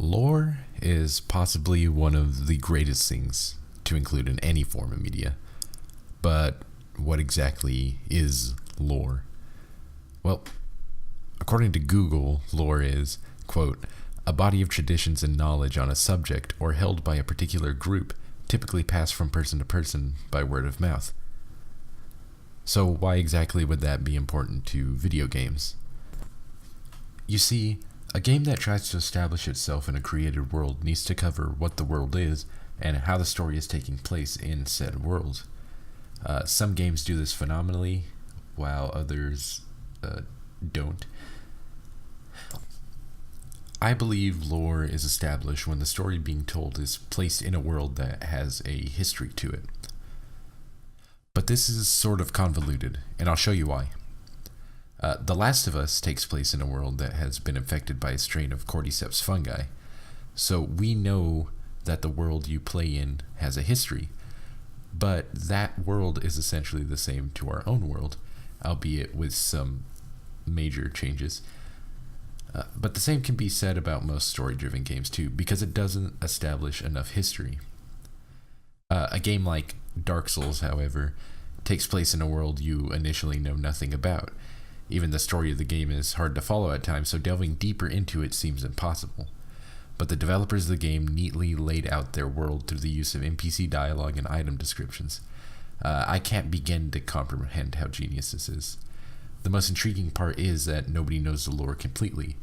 Lore is possibly one of the greatest things to include in any form of media. But what exactly is lore? Well, according to Google, lore is, quote, a body of traditions and knowledge on a subject or held by a particular group, typically passed from person to person by word of mouth. So why exactly would that be important to video games? You see, a game that tries to establish itself in a created world needs to cover what the world is and how the story is taking place in said world. Some games do this phenomenally, while others don't. I believe lore is established when the story being told is placed in a world that has a history to it. But this is sort of convoluted, and I'll show you why. The Last of Us takes place in a world that has been infected by a strain of cordyceps fungi, so we know that the world you play in has a history, but that world is essentially the same to our own world, albeit with some major changes. But the same can be said about most story-driven games too, because it doesn't establish enough history. A game like Dark Souls, however, takes place in a world you initially know nothing about. Even the story of the game is hard to follow at times, so delving deeper into it seems impossible. But the developers of the game neatly laid out their world through the use of NPC dialogue and item descriptions. I can't begin to comprehend how genius this is. The most intriguing part is that nobody knows the lore completely.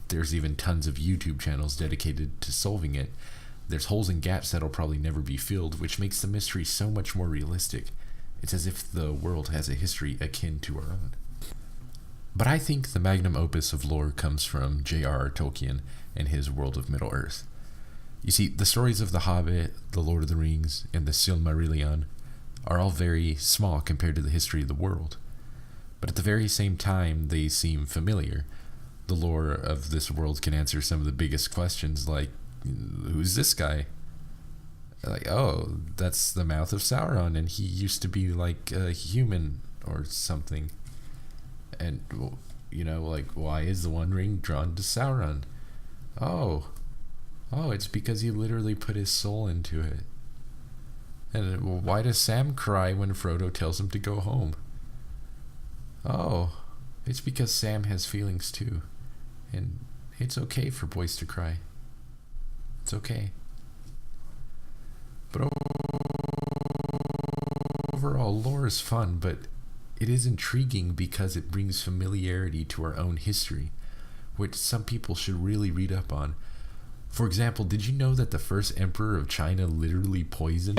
There's even tons of YouTube channels dedicated to solving it. There's holes and gaps that'll probably never be filled, which makes the mystery so much more realistic. It's as if the world has a history akin to our own. But I think the magnum opus of lore comes from J.R.R. Tolkien and his World of Middle-earth. You see, the stories of The Hobbit, The Lord of the Rings, and the Silmarillion are all very small compared to the history of the world. But at the very same time, they seem familiar. The lore of this world can answer some of the biggest questions, like, who's this guy? Like, oh, that's the mouth of Sauron, and he used to be like a human or something. And, like, why is the One Ring drawn to Sauron? Oh, it's because he literally put his soul into it. And why does Sam cry when Frodo tells him to go home? Oh, it's because Sam has feelings too. And it's okay for boys to cry. It's okay. But overall, lore is fun, but it is intriguing because it brings familiarity to our own history, which some people should really read up on. For example, did you know that the first emperor of China literally poisoned